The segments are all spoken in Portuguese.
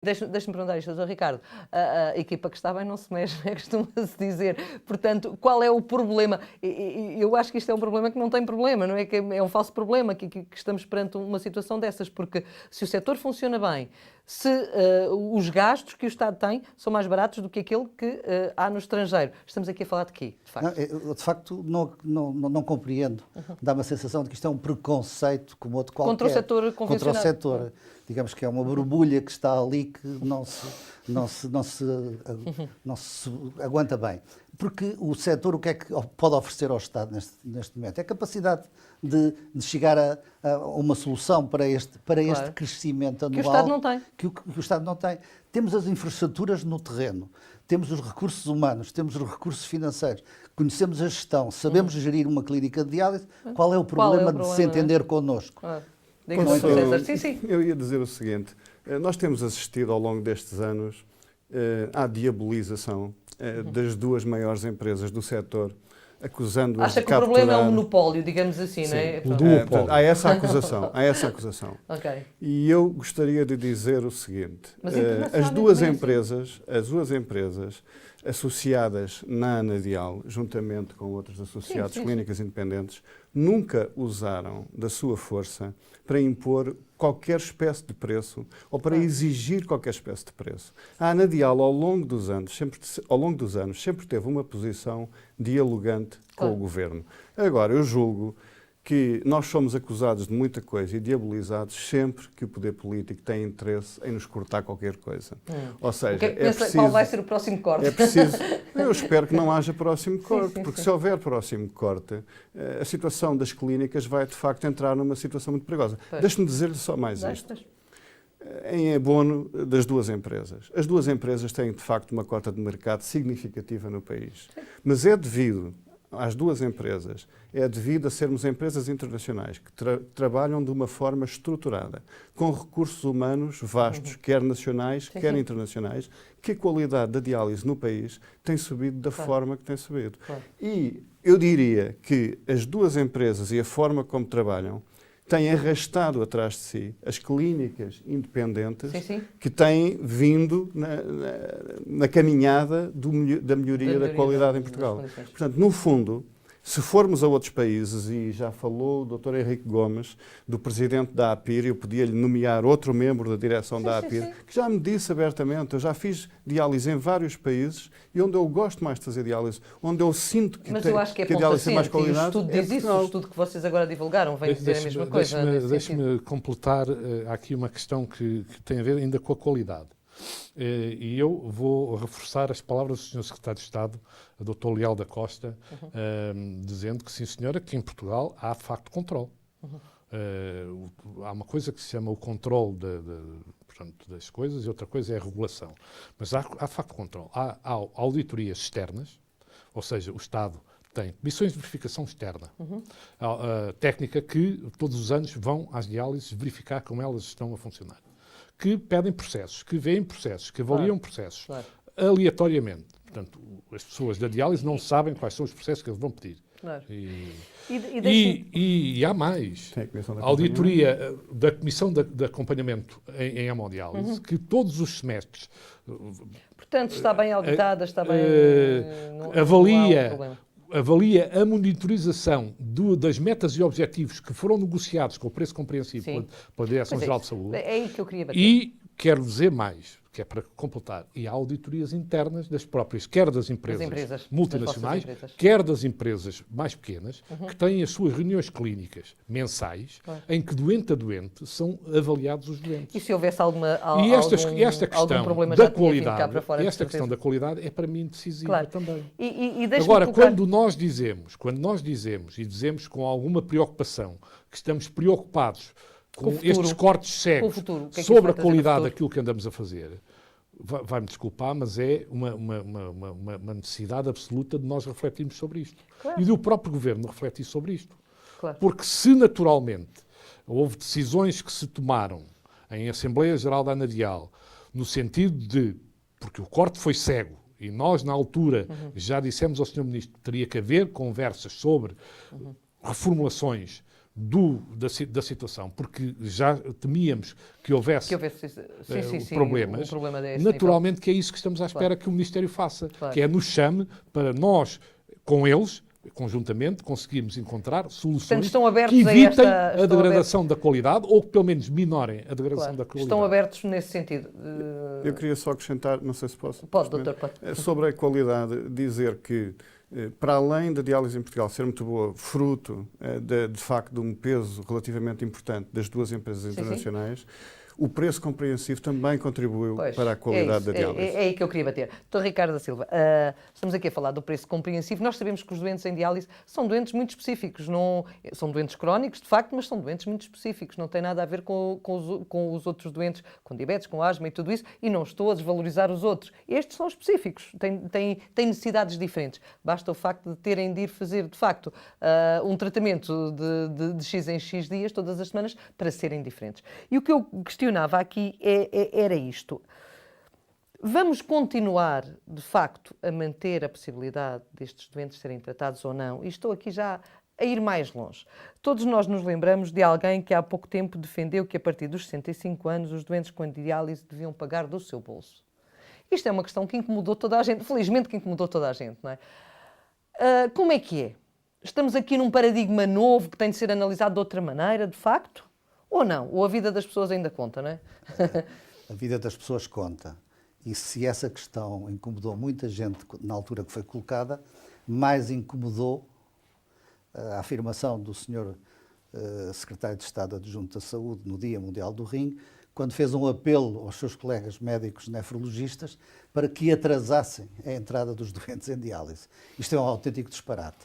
Deixa-me perguntar isto, Dr. Ricardo. A equipa que está bem não se mexe, costuma-se dizer. Portanto, qual é o problema? Eu acho que isto é um problema que não tem problema, não é? Que é um falso problema, que estamos perante uma situação dessas, porque se o setor funciona bem, se os gastos que o Estado tem são mais baratos do que aquele que há no estrangeiro. Estamos aqui a falar de quê, de facto? Não, eu, de facto, não compreendo. Dá-me a sensação de que isto é um preconceito como outro qualquer. Contra o setor convencional. Contra o setor. Digamos que é uma borbulha que está ali que não se aguenta bem. Porque o setor, o que é que pode oferecer ao Estado neste momento? É a capacidade de chegar a uma solução para este crescimento anual. Que o Estado não tem. Que o Estado não tem. Temos as infraestruturas no terreno, temos os recursos humanos, temos os recursos financeiros, conhecemos a gestão, sabemos gerir uma clínica de diálise. Qual é o problema de se entender connosco? Sim. Eu ia dizer o seguinte, nós temos assistido ao longo destes anos à diabolização das duas maiores empresas do setor, acusando-as de capturar... Acha que o problema é um monopólio, digamos assim, não é? O duopólio. Há essa acusação. Okay. E eu gostaria de dizer o seguinte, as duas empresas associadas na Anadial, juntamente com outros associados clínicas independentes, nunca usaram da sua força para impor qualquer espécie de preço ou para exigir qualquer espécie de preço. A Anadial, ao longo dos anos, sempre teve uma posição dialogante com o Governo. Agora, eu julgo que nós somos acusados de muita coisa e diabolizados sempre que o poder político tem interesse em nos cortar qualquer coisa. Ou seja, qual vai ser o próximo corte? É preciso, eu espero que não haja próximo corte, porque se houver próximo corte, a situação das clínicas vai de facto entrar numa situação muito perigosa. Deixe-me dizer-lhe só mais isto. Em abono das duas empresas. As duas empresas têm de facto uma cota de mercado significativa no país. Mas é devido às duas empresas, é devido a sermos empresas internacionais que trabalham de uma forma estruturada, com recursos humanos vastos, quer nacionais, quer internacionais, que a qualidade da diálise no país tem subido da forma que tem subido. E eu diria que as duas empresas e a forma como trabalham têm arrastado atrás de si as clínicas independentes que têm vindo na caminhada da melhoria da qualidade em Portugal. Portanto, no fundo, se formos a outros países, e já falou o Dr. Henrique Gomes, do presidente da APIR, eu podia-lhe nomear outro membro da direção da APIR, que já me disse abertamente, eu já fiz diálise em vários países, e onde eu gosto mais de fazer diálise, onde eu sinto que, eu acho que a diálise tem mais qualidade. O estudo diz isso, o estudo que vocês agora divulgaram vem dizer a mesma coisa. Deixe-me completar aqui uma questão que tem a ver ainda com a qualidade. E eu vou reforçar as palavras do Sr. Secretário de Estado, a Dr. Leal da Costa, dizendo que, sim senhora, que em Portugal há de facto controle. Há uma coisa que se chama o controle portanto, das coisas e outra coisa é a regulação. Mas há de facto controle. Há auditorias externas, ou seja, o Estado tem comissões de verificação externa, técnica que todos os anos vão às diálises verificar como elas estão a funcionar, que pedem processos, que veem processos, que avaliam processos, aleatoriamente. Portanto, as pessoas da diálise não sabem quais são os processos que eles vão pedir. E há mais. A auditoria da Comissão de Acompanhamento em hemodiálise, que todos os semestres... Portanto, está bem auditada, está bem... avalia a monitorização das metas e objetivos que foram negociados com o preço compreensível pela Direção-Geral de Saúde. É aí que eu queria bater. E quero dizer mais, que é para completar, e há auditorias internas das próprias, quer das empresas multinacionais, quer das empresas mais pequenas, que têm as suas reuniões clínicas mensais, em que doente a doente são avaliados os doentes. E se houvesse algum problema da qualidade, esta questão da qualidade é para mim decisiva também. Agora, quando nós dizemos e dizemos com alguma preocupação que estamos preocupados com estes cortes cegos sobre a qualidade daquilo que andamos a fazer, vai-me desculpar, mas é uma necessidade absoluta de nós refletirmos sobre isto. E do próprio Governo refletir sobre isto. Porque se naturalmente houve decisões que se tomaram em Assembleia Geral da Anadial, no sentido de, porque o corte foi cego, e nós na altura já dissemos ao Sr. Ministro que teria que haver conversas sobre reformulações da situação, porque já temíamos que houvesse problemas, o problema naturalmente que é isso que estamos à espera que o Ministério faça, que é nos chame para nós, com eles, conjuntamente, conseguirmos encontrar soluções que evitem a degradação da qualidade ou que pelo menos minorem a degradação da qualidade. Estão abertos nesse sentido. Eu queria só acrescentar, não sei se posso. Pode, doutor, pode. Sobre a qualidade, dizer que para além da diálise em Portugal ser muito boa, fruto de facto de um peso relativamente importante das duas empresas internacionais, o preço compreensivo também contribuiu para a qualidade da diálise. É aí que eu queria bater. Dr. Ricardo da Silva, estamos aqui a falar do preço compreensivo. Nós sabemos que os doentes em diálise são doentes muito específicos. Não, são doentes crónicos, de facto, mas são doentes muito específicos. Não tem nada a ver com os outros doentes, com diabetes, com asma e tudo isso. E não estou a desvalorizar os outros. Estes são específicos, têm necessidades diferentes. Basta o facto de terem de ir fazer, de facto, um tratamento de X em X dias, todas as semanas, para serem diferentes. E o que eu questionava aqui era isto. Vamos continuar, de facto, a manter a possibilidade destes doentes serem tratados ou não? E estou aqui já a ir mais longe. Todos nós nos lembramos de alguém que há pouco tempo defendeu que a partir dos 65 anos os doentes com diálise deviam pagar do seu bolso. Isto é uma questão que incomodou toda a gente, felizmente que incomodou toda a gente, não é? Como é que é? Estamos aqui num paradigma novo que tem de ser analisado de outra maneira, de facto? Ou não? Ou a vida das pessoas ainda conta, não é? A vida das pessoas conta. E se essa questão incomodou muita gente na altura que foi colocada, mais incomodou a afirmação do Sr. Secretário de Estado Adjunto da Saúde no Dia Mundial do Rim, quando fez um apelo aos seus colegas médicos nefrologistas para que atrasassem a entrada dos doentes em diálise. Isto é um autêntico disparate.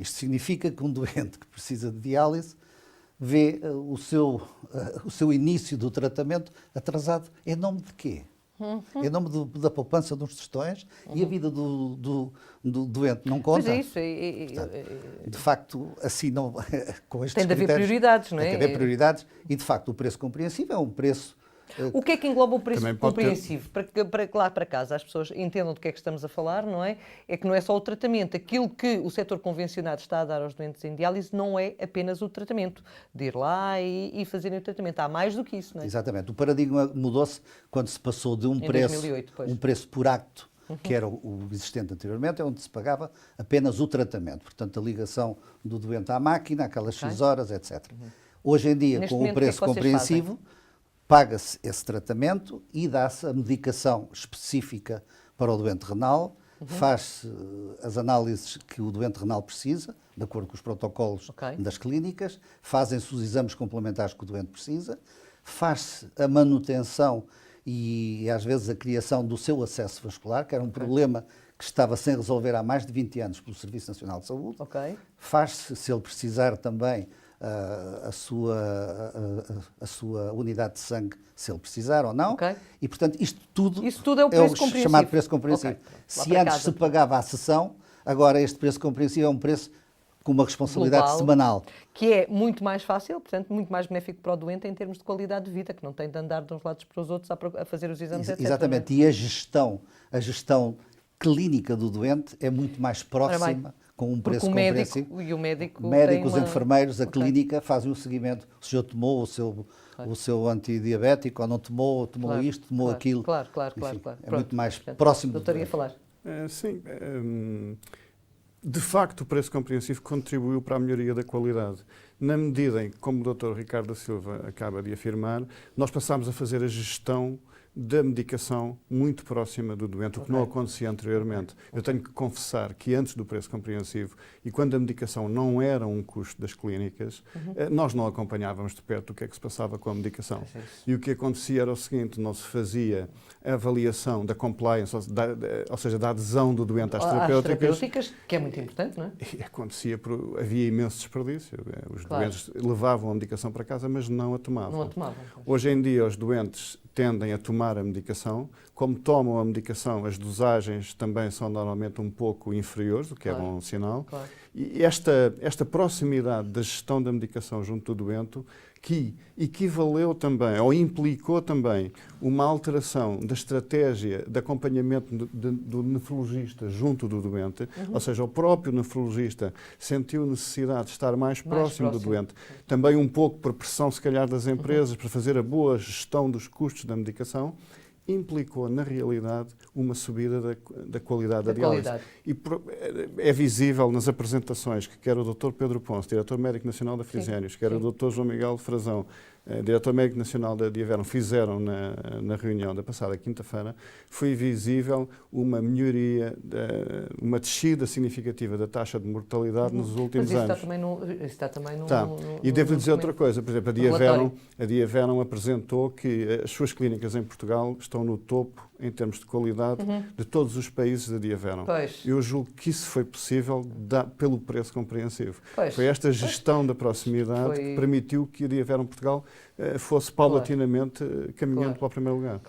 Isto significa que um doente que precisa de diálise vê o seu início do tratamento atrasado em nome de quê? Em nome da poupança dos tostões e a vida do doente não conta. Mas é isso. Portanto, de facto, assim não, com estes tem de haver prioridades, não é? Tem de haver prioridades e, de facto, o preço compreensivo é um preço... O que é que engloba o preço compreensivo? Para que lá para casa as pessoas entendam do que é que estamos a falar, não é? É que não é só o tratamento. Aquilo que o setor convencionado está a dar aos doentes em diálise não é apenas o tratamento. De ir lá e fazerem o tratamento. Há mais do que isso, não é? Exatamente. O paradigma mudou-se quando se passou de um preço por acto, que era o existente anteriormente, onde se pagava apenas o tratamento. Portanto, a ligação do doente à máquina, aquelas X horas, etc. Hoje em dia, com o preço compreensivo, paga-se esse tratamento e dá-se a medicação específica para o doente renal, faz-se as análises que o doente renal precisa, de acordo com os protocolos das clínicas, fazem-se os exames complementares que o doente precisa, faz-se a manutenção e, às vezes, a criação do seu acesso vascular, que era um problema que estava sem resolver há mais de 20 anos pelo Serviço Nacional de Saúde. Faz-se, se ele precisar também, a sua unidade de sangue, se ele precisar ou não. E, portanto, isso tudo é o chamado preço compreensivo. Se antes se pagava a sessão, agora este preço compreensivo é um preço com uma responsabilidade global, semanal. Que é muito mais fácil, portanto, muito mais benéfico para o doente em termos de qualidade de vida, que não tem de andar de uns lados para os outros a fazer os exames, etc. Exatamente. E a gestão clínica do doente é muito mais próxima, com um preço compreensivo. E o médico os enfermeiros, a clínica fazem o seguimento. O senhor tomou o seu antidiabético ou não tomou, isto, tomou aquilo. Claro. É muito mais próximo do doente. Doutor, ia falar. Sim. De facto, o preço compreensivo contribuiu para a melhoria da qualidade. Na medida em que, como o Dr. Ricardo da Silva acaba de afirmar, nós passámos a fazer a gestão da medicação muito próxima do doente, o que não acontecia anteriormente. Eu tenho que confessar que antes do preço compreensivo e quando a medicação não era um custo das clínicas, nós não acompanhávamos de perto o que é que se passava com a medicação. E o que acontecia era o seguinte, não se fazia a avaliação da compliance, ou seja, da adesão do doente às terapêuticas, que é muito importante, não é? E acontecia, havia imenso desperdício. Os doentes levavam a medicação para casa, mas não a tomavam. Hoje em dia, os doentes tendem a tomar a medicação. Como tomam a medicação, as dosagens também são normalmente um pouco inferiores, o que é bom sinal. E esta proximidade da gestão da medicação junto do doente, que equivaleu também, ou implicou também, uma alteração da estratégia de acompanhamento do nefrologista junto do doente, ou seja, o próprio nefrologista sentiu necessidade de estar mais próximo do doente, também um pouco por pressão, se calhar, das empresas, para fazer a boa gestão dos custos da medicação, implicou, na realidade, uma subida da qualidade da diálise. E é visível nas apresentações que quer o Dr. Pedro Ponce, diretor médico nacional da Frisenius, quer o Dr. João Miguel Frazão, diretor médico nacional da Diaveron, fizeram na reunião da passada quinta-feira, foi visível uma melhoria, uma descida significativa da taxa de mortalidade nos últimos anos. Isso está também no E devo-lhe dizer outra coisa, por exemplo, a Diaveron apresentou que as suas clínicas em Portugal estão no topo em termos de qualidade de todos os países da Diaveron. Eu julgo que isso foi possível pelo preço compreensivo. Foi esta gestão da proximidade que permitiu que a Diaveron Portugal fosse paulatinamente caminhando para o primeiro lugar.